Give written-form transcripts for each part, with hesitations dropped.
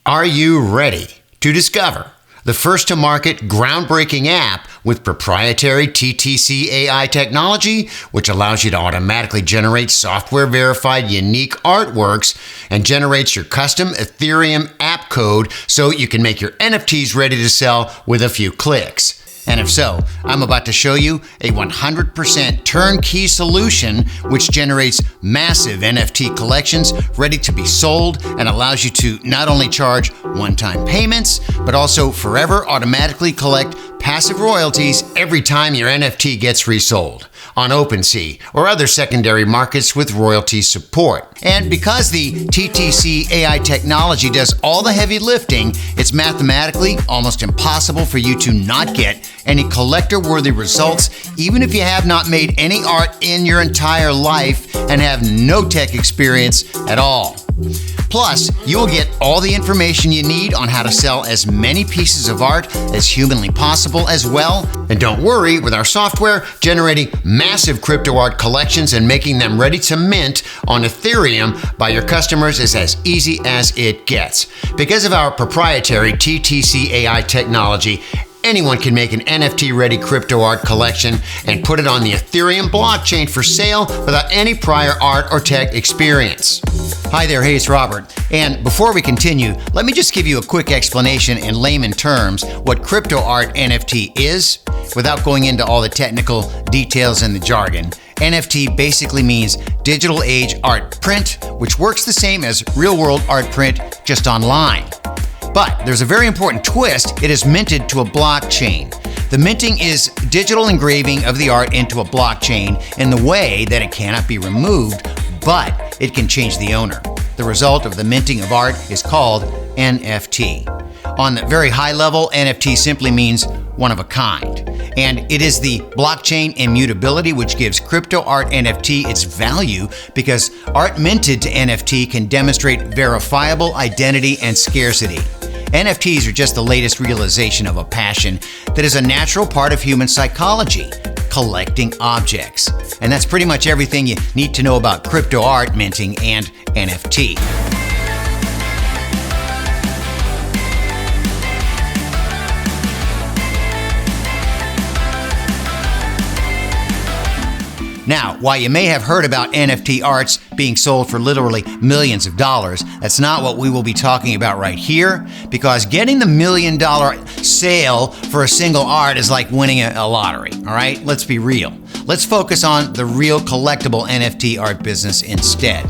Are you ready to discover the first-to-market groundbreaking app with proprietary TTC AI technology, which allows you to automatically generate software-verified unique artworks and generates your custom Ethereum app code so you can make your NFTs ready to sell with a few clicks? And if so, I'm about to show you a 100% turnkey solution which generates massive NFT collections ready to be sold and allows you to not only charge one-time payments, but also forever automatically collect passive royalties every time your NFT gets resold on OpenSea or other secondary markets with royalty support. And because the TTC AI technology does all the heavy lifting, it's mathematically almost impossible for you to not get any collector-worthy results, even if you have not made any art in your entire life and have no tech experience at all. Plus, you'll get all the information you need on how to sell as many pieces of art as humanly possible as well. And don't worry, with our software, generating massive crypto art collections and making them ready to mint on Ethereum by your customers is as easy as it gets. Because of our proprietary TTC AI technology, anyone can make an NFT-ready crypto art collection and put it on the Ethereum blockchain for sale without any prior art or tech experience. Hi there, hey, it's Robert. And before we continue, let me just give you a quick explanation in layman terms what crypto art NFT is, without going into all the technical details and the jargon. NFT basically means digital age art print, which works the same as real-world art print, just online. But there's a very important twist. It is minted to a blockchain. The minting is digital engraving of the art into a blockchain in the way that it cannot be removed, but it can change the owner. The result of the minting of art is called NFT. On the very high level, NFT simply means one of a kind. And it is the blockchain immutability which gives crypto art NFT its value, because art minted to NFT can demonstrate verifiable identity and scarcity. NFTs are just the latest realization of a passion that is a natural part of human psychology, collecting objects. And that's pretty much everything you need to know about crypto art minting and NFT. Now, while you may have heard about NFT arts being sold for literally millions of dollars, that's not what we will be talking about right here, because getting the $1 million sale for a single art is like winning a lottery, all right? Let's be real. Let's focus on the real collectible NFT art business instead.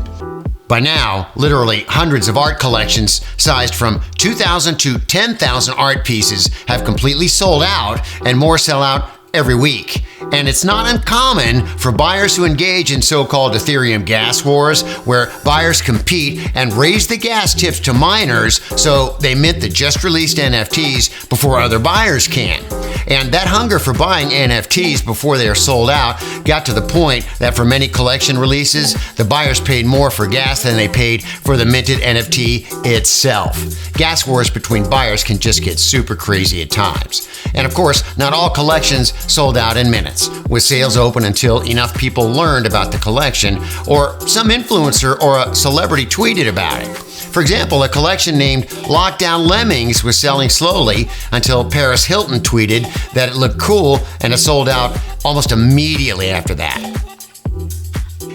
By now, literally hundreds of art collections sized from 2,000 to 10,000 art pieces have completely sold out, and more sell out every week. And it's not uncommon for buyers who engage in so-called Ethereum gas wars, where buyers compete and raise the gas tips to miners so they mint the just-released NFTs before other buyers can. And that hunger for buying NFTs before they are sold out got to the point that for many collection releases, the buyers paid more for gas than they paid for the minted NFT itself. Gas wars between buyers can just get super crazy at times. And of course, not all collections sold out in minutes, with sales open until enough people learned about the collection or some influencer or a celebrity tweeted about it. For example, a collection named Lockdown Lemmings was selling slowly until Paris Hilton tweeted that it looked cool, and it sold out almost immediately after that.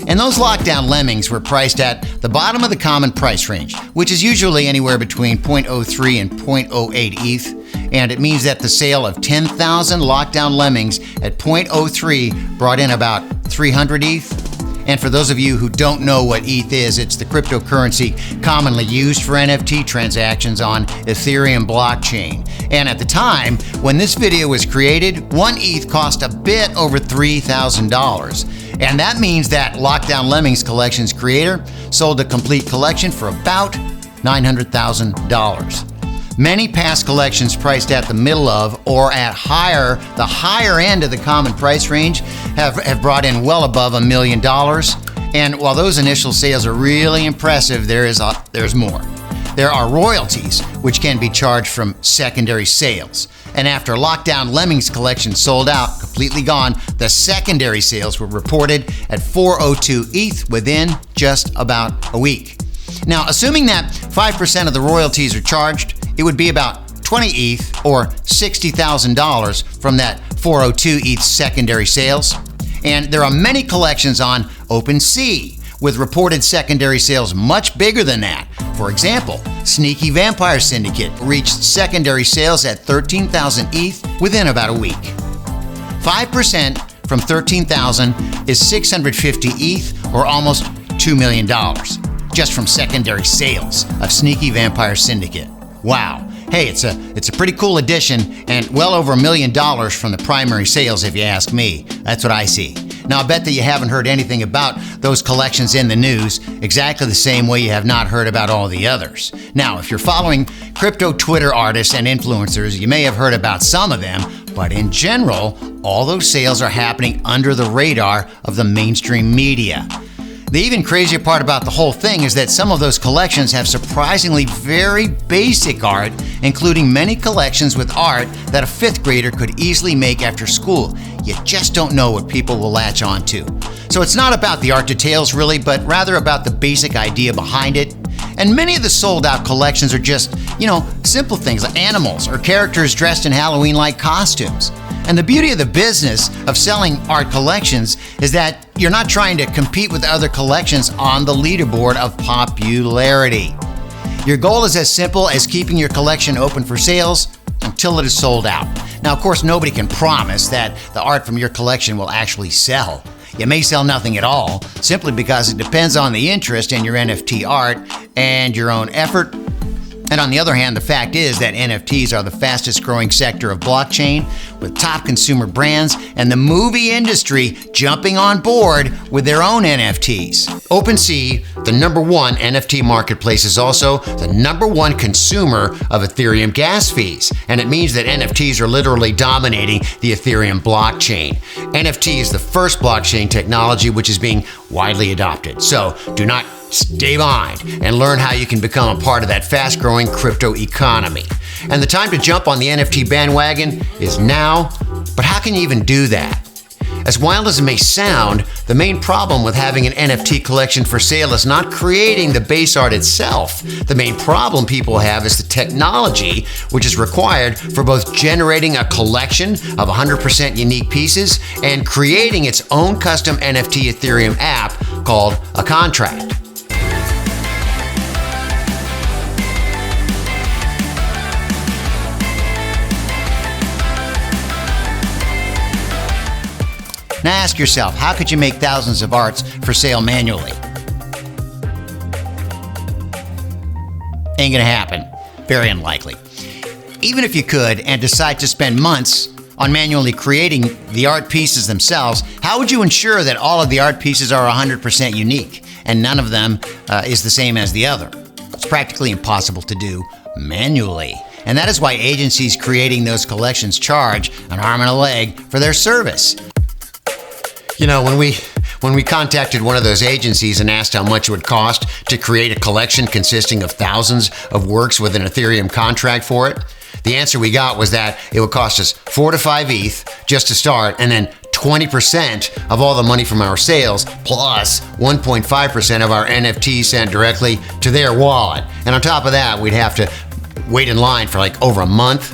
And those Lockdown Lemmings were priced at the bottom of the common price range, which is usually anywhere between 0.03 and 0.08 ETH. And it means that the sale of 10,000 Lockdown Lemmings at 0.03 brought in about 300 ETH. And for those of you who don't know what ETH is, it's the cryptocurrency commonly used for NFT transactions on Ethereum blockchain. And at the time, when this video was created, 1 ETH cost a bit over $3,000. And that means that Lockdown Lemmings collection's creator sold a complete collection for about $900,000. Many past collections priced at the middle of or at the higher end of the common price range have brought in well above $1 million. And while those initial sales are really impressive, there's more. There are royalties, which can be charged from secondary sales. And after Lockdown Lemmings collection sold out, completely gone, the secondary sales were reported at 402 ETH within just about a week. Now, assuming that 5% of the royalties are charged, it would be about 20 ETH or $60,000 from that 402 ETH secondary sales. And there are many collections on OpenSea with reported secondary sales much bigger than that. For example, Sneaky Vampire Syndicate reached secondary sales at 13,000 ETH within about a week. 5% from 13,000 is 650 ETH or almost $2 million just from secondary sales of Sneaky Vampire Syndicate. Wow. Hey, it's a pretty cool addition and well over $1 million from the primary sales if you ask me. That's what I see. Now, I bet that you haven't heard anything about those collections in the news exactly the same way you have not heard about all the others. Now, if you're following crypto Twitter artists and influencers, you may have heard about some of them, but in general, all those sales are happening under the radar of the mainstream media. The even crazier part about the whole thing is that some of those collections have surprisingly very basic art, including many collections with art that a 5th grader could easily make after school. You just don't know what people will latch on to. So it's not about the art details really, but rather about the basic idea behind it. And many of the sold out collections are just, simple things like animals or characters dressed in Halloween-like costumes. And the beauty of the business of selling art collections is that you're not trying to compete with other collections on the leaderboard of popularity. Your goal is as simple as keeping your collection open for sales until it is sold out. Now, of course, nobody can promise that the art from your collection will actually sell. You may sell nothing at all, simply because it depends on the interest in your NFT art and your own effort. And on the other hand, the fact is that NFTs are the fastest growing sector of blockchain, with top consumer brands and the movie industry jumping on board with their own NFTs. OpenSea, the #1 NFT marketplace, is also the #1 consumer of Ethereum gas fees. And it means that NFTs are literally dominating the Ethereum blockchain. NFT is the first blockchain technology which is being widely adopted. So do not stay behind and learn how you can become a part of that fast-growing crypto economy. And the time to jump on the NFT bandwagon is now, but how can you even do that? As wild as it may sound, the main problem with having an NFT collection for sale is not creating the base art itself. The main problem people have is the technology which is required for both generating a collection of 100% unique pieces and creating its own custom NFT Ethereum app called a contract. Now ask yourself, how could you make thousands of arts for sale manually? Ain't gonna happen. Very unlikely. Even if you could and decide to spend months on manually creating the art pieces themselves, how would you ensure that all of the art pieces are 100% unique and none of them is the same as the other? It's practically impossible to do manually. And that is why agencies creating those collections charge an arm and a leg for their service. When we contacted one of those agencies and asked how much it would cost to create a collection consisting of thousands of works with an Ethereum contract for it, the answer we got was that it would cost us 4 to 5 ETH just to start, and then 20% of all the money from our sales, plus 1.5% of our NFT sent directly to their wallet. And on top of that, we'd have to wait in line for over a month.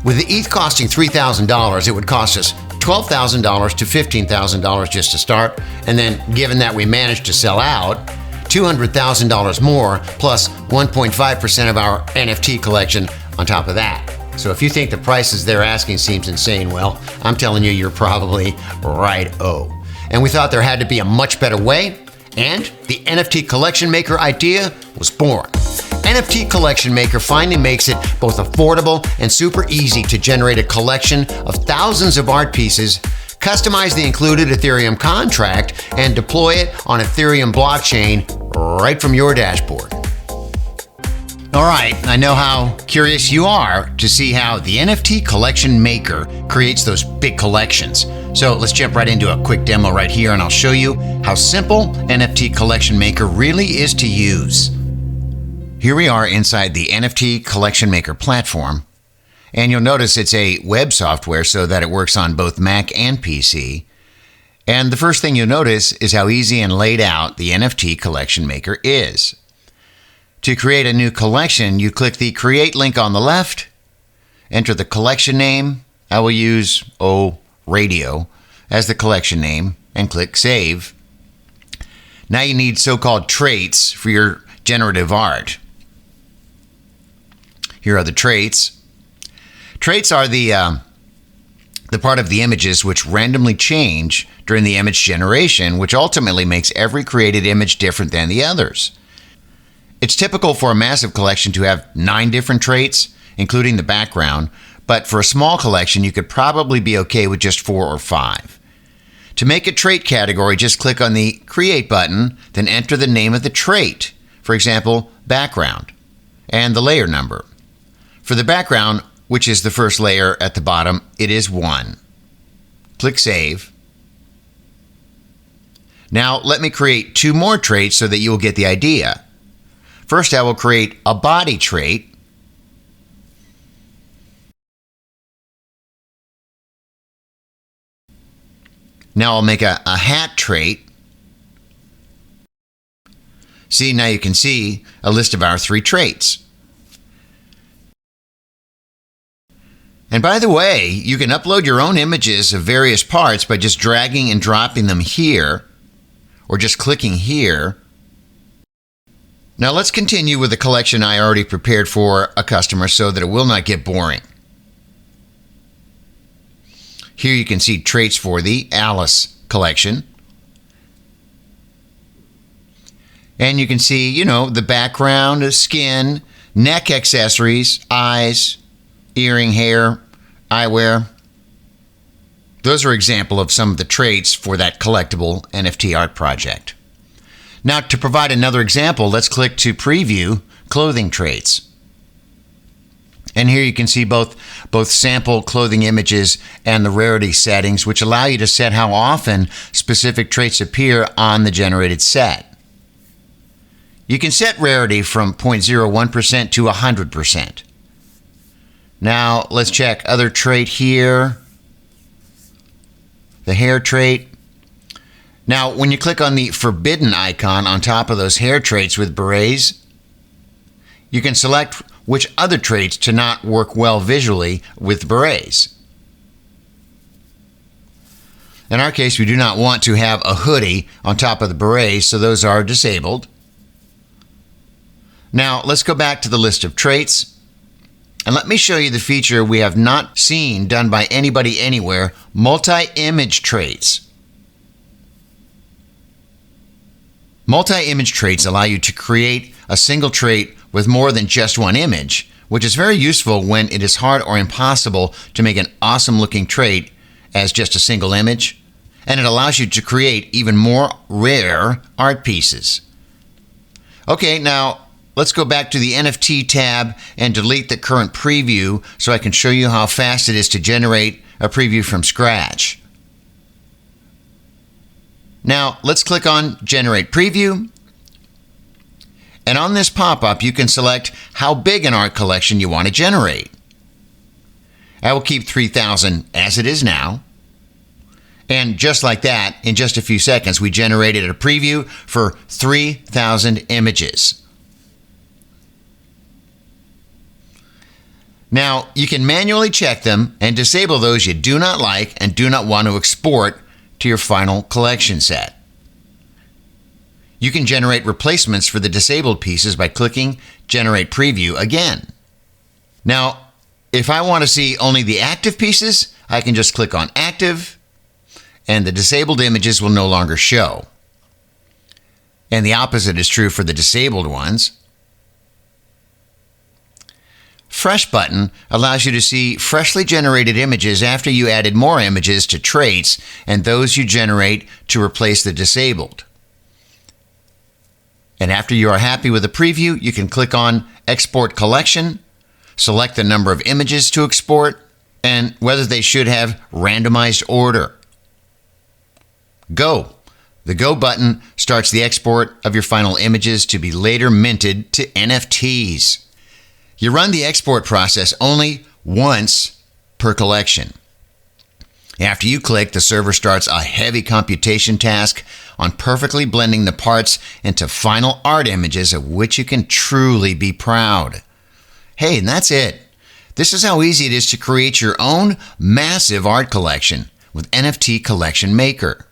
With the ETH costing $3,000, it would cost us $12,000 to $15,000 just to start, and then given that we managed to sell out, $200,000 more plus 1.5% of our NFT collection on top of that. So if you think the prices they're asking seems insane, well, I'm telling you, you're probably right-o. And we thought there had to be a much better way, and the NFT Collection Maker idea was born. NFT Collection Maker finally makes it both affordable and super easy to generate a collection of thousands of art pieces, customize the included Ethereum contract, and deploy it on Ethereum blockchain right from your dashboard. All right, I know how curious you are to see how the NFT Collection Maker creates those big collections. So let's jump right into a quick demo right here, and I'll show you how simple NFT Collection Maker really is to use. Here we are inside the NFT Collection Maker platform, and you'll notice it's a web software so that it works on both Mac and PC. And the first thing you'll notice is how easy and laid out the NFT Collection Maker is. To create a new collection, you click the Create link on the left, enter the collection name. I will use Radio as the collection name and click Save. Now you need so-called traits for your generative art. Here are the traits. Traits are the part of the images which randomly change during the image generation, which ultimately makes every created image different than the others. It's typical for a massive collection to have 9 different traits, including the background, but for a small collection, you could probably be okay with just 4 or 5. To make a trait category, just click on the Create button, then enter the name of the trait, for example, background, and the layer number. For the background, which is the first layer at the bottom, it is 1. Click Save. Now let me create 2 more traits so that you will get the idea. First, I will create a body trait. Now I'll make a hat trait. See, now you can see a list of our 3 traits. And by the way, you can upload your own images of various parts by just dragging and dropping them here, or just clicking here. Now let's continue with the collection I already prepared for a customer so that it will not get boring. Here you can see traits for the Alice collection. And you can see, the background, skin, neck accessories, eyes, earring, hair, eyewear. Those are examples of some of the traits for that collectible NFT art project. Now, to provide another example, let's click to preview clothing traits. And here you can see both sample clothing images and the rarity settings, which allow you to set how often specific traits appear on the generated set. You can set rarity from 0.01% to 100%. Now, let's check other trait here, the hair trait. Now, when you click on the forbidden icon on top of those hair traits with berets, you can select which other traits to not work well visually with berets. In our case, we do not want to have a hoodie on top of the berets, so those are disabled. Now, let's go back to the list of traits, and let me show you the feature we have not seen done by anybody anywhere, multi-image traits. Multi-image traits allow you to create a single trait with more than just one image, which is very useful when it is hard or impossible to make an awesome-looking trait as just a single image, and it allows you to create even more rare art pieces. Okay, now let's go back to the NFT tab and delete the current preview so I can show you how fast it is to generate a preview from scratch. Now, let's click on Generate Preview. And on this pop-up, you can select how big an art collection you want to generate. I will keep 3,000 as it is now. And just like that, in just a few seconds, we generated a preview for 3,000 images. Now, you can manually check them and disable those you do not like and do not want to export to your final collection set. You can generate replacements for the disabled pieces by clicking Generate Preview again. Now, if I want to see only the active pieces, I can just click on Active, and the disabled images will no longer show. And the opposite is true for the disabled ones. Fresh button allows you to see freshly generated images after you added more images to traits and those you generate to replace the disabled. And after you are happy with the preview, you can click on Export Collection, select the number of images to export, and whether they should have randomized order. Go. The Go button starts the export of your final images to be later minted to NFTs. You run the export process only once per collection. After you click, the server starts a heavy computation task on perfectly blending the parts into final art images of which you can truly be proud. Hey, and that's it. This is how easy it is to create your own massive art collection with NFTcollectionMaker.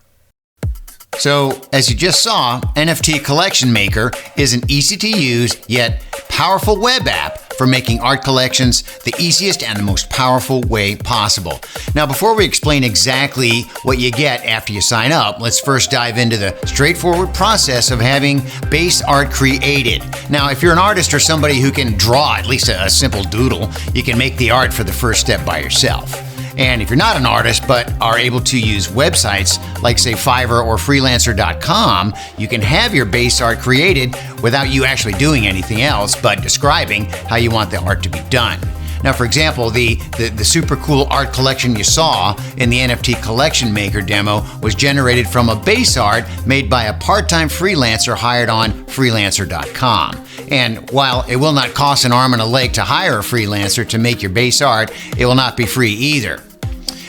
So, as you just saw, NFTcollectionMaker is an easy-to-use yet powerful web app for making art collections the easiest and the most powerful way possible. Now, before we explain exactly what you get after you sign up, let's first dive into the straightforward process of having base art created. Now, if you're an artist or somebody who can draw at least a simple doodle, you can make the art for the first step by yourself. And if you're not an artist but are able to use websites like, say, Fiverr or Freelancer.com, you can have your base art created without you actually doing anything else but describing how you want the art to be done. Now, for example, the super cool art collection you saw in the NFTcollectionMaker demo was generated from a base art made by a part-time freelancer hired on Freelancer.com. And while it will not cost an arm and a leg to hire a freelancer to make your base art, it will not be free either.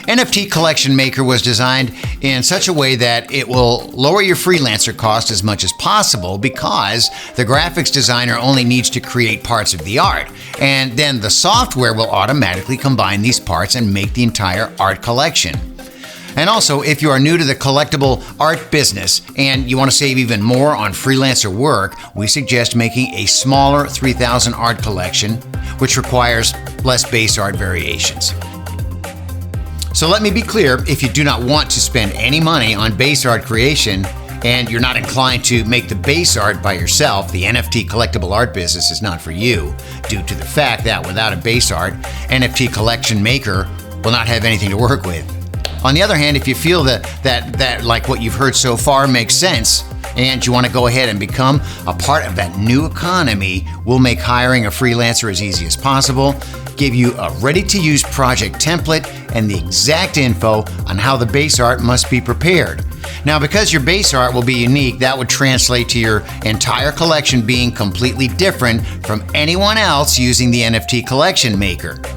NFTcollectionMaker was designed in such a way that it will lower your freelancer cost as much as possible because the graphics designer only needs to create parts of the art, and then the software will automatically combine these parts and make the entire art collection. And also, if you are new to the collectible art business and you want to save even more on freelancer work, we suggest making a smaller 3,000 art collection, which requires less base art variations. So let me be clear, if you do not want to spend any money on base art creation and you're not inclined to make the base art by yourself, the NFT collectible art business is not for you, due to the fact that without a base art, NFTcollectionMaker will not have anything to work with. On the other hand, if you feel that like what you've heard so far makes sense, and you want to go ahead and become a part of that new economy, we'll make hiring a freelancer as easy as possible, give you a ready-to-use project template, and the exact info on how the base art must be prepared. Now, because your base art will be unique, that would translate to your entire collection being completely different from anyone else using the NFTcollectionMaker.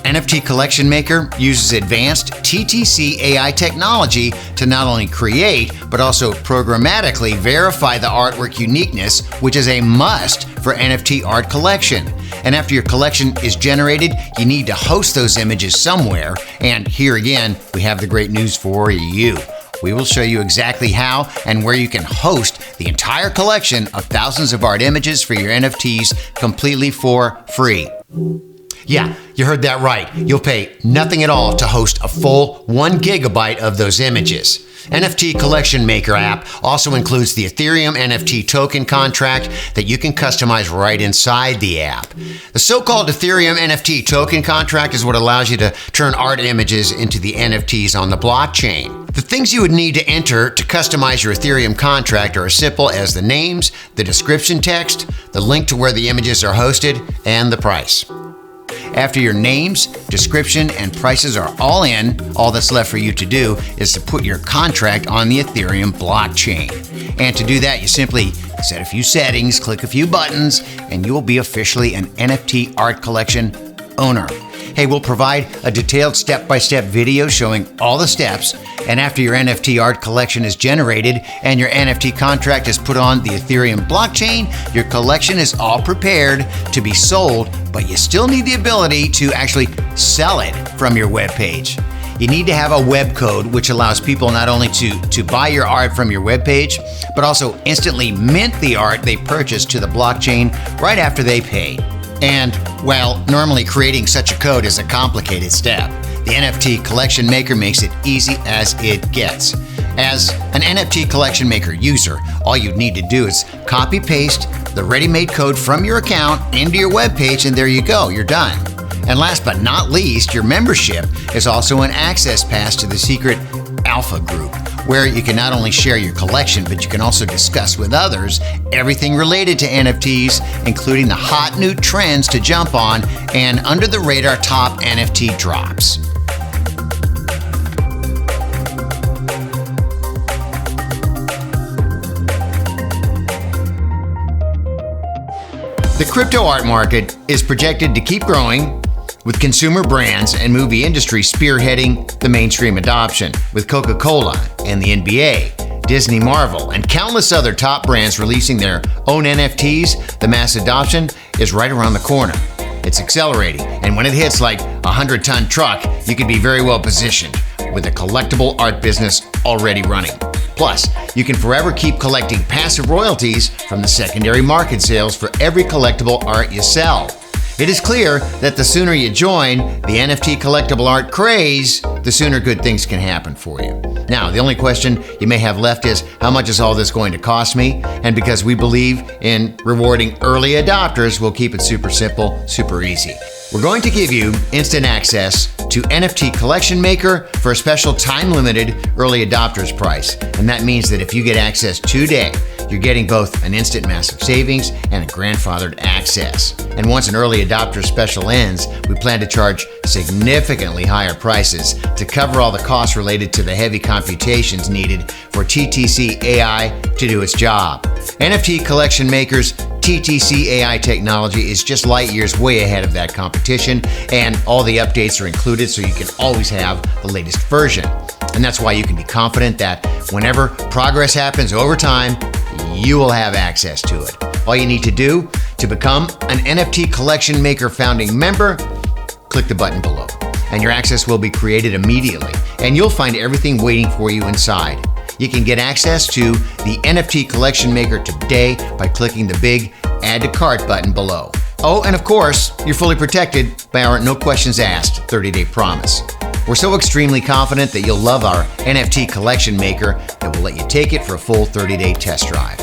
NFTcollectionMaker uses advanced TTC AI technology to not only create, but also programmatically verify the artwork uniqueness, which is a must for NFT art collection. And after your collection is generated, you need to host those images somewhere. And here again, we have the great news for you. We will show you exactly how and where you can host the entire collection of thousands of art images for your NFTs completely for free. Yeah, you heard that right. You'll pay nothing at all to host a full 1 gigabyte of those images. NFTcollectionMaker app also includes the Ethereum NFT token contract that you can customize right inside the app. The so-called Ethereum NFT token contract is what allows you to turn art images into the NFTs on the blockchain. The things you would need to enter to customize your Ethereum contract are as simple as the names, the description text, the link to where the images are hosted, and the price. After your names, description, and prices are all in, all that's left for you to do is to put your contract on the Ethereum blockchain. And to do that, you simply set a few settings, click a few buttons, and you will be officially an NFT art collection owner. Hey, we'll provide a detailed step-by-step video showing all the steps, and after your NFT art collection is generated and your NFT contract is put on the Ethereum blockchain, your collection is all prepared to be sold, but you still need the ability to actually sell it from your web page. You need to have a web code which allows people not only to buy your art from your web page, but also instantly mint the art they purchased to the blockchain right after they pay. And, well, normally creating such a code is a complicated step. The NFTcollectionMaker makes it easy as it gets. As an NFTcollectionMaker user, all you need to do is copy-paste the ready-made code from your account into your web page, and there you go, you're done. And last but not least, your membership is also an access pass to the secret alpha group, where you can not only share your collection, but you can also discuss with others everything related to NFTs, including the hot new trends to jump on and under the radar top NFT drops. The crypto art market is projected to keep growing, with consumer brands and movie industry spearheading the mainstream adoption, with Coca-Cola and the NBA, Disney, Marvel, and countless other top brands releasing their own NFTs. The mass adoption is right around the corner. It's accelerating, and when it hits like a 100-ton truck, you can be very well positioned with a collectible art business already running. Plus, you can forever keep collecting passive royalties from the secondary market sales for every collectible art you sell. It is clear that the sooner you join the NFT collectible art craze, the sooner good things can happen for you. Now, the only question you may have left is, how much is all this going to cost me? And because we believe in rewarding early adopters, we'll keep it super simple, super easy. We're going to give you instant access to NFT Collection Maker for a special time-limited early adopters price. And that means that if you get access today, you're getting both an instant massive savings and a grandfathered access. And once an early adopter special ends, we plan to charge significantly higher prices to cover all the costs related to the heavy computations needed for TTC AI to do its job. NFT Collection Maker's TTC AI technology is just light years way ahead of that competition, and all the updates are included so you can always have the latest version. And that's why you can be confident that whenever progress happens over time, you will have access to it. All you need to do to become an NFT Collection Maker founding member, click the button below, and your access will be created immediately, and you'll find everything waiting for you inside. You can get access to the NFT Collection Maker today by clicking the big Add to Cart button below. Oh, and of course, you're fully protected by our no questions asked 30-day promise. We're so extremely confident that you'll love our NFT Collection Maker that we'll let you take it for a full 30-day test drive.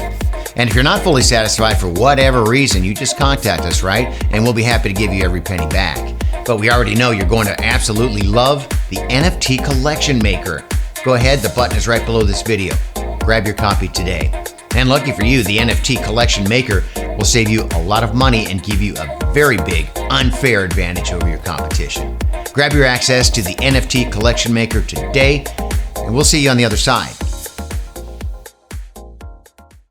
And if you're not fully satisfied for whatever reason, you just contact us, right? And we'll be happy to give you every penny back. But we already know you're going to absolutely love the NFT Collection Maker. Go ahead, the button is right below this video. Grab your copy today. And lucky for you, the NFT Collection Maker will save you a lot of money and give you a very big, unfair advantage over your competition. Grab your access to the NFT Collection Maker today, and we'll see you on the other side.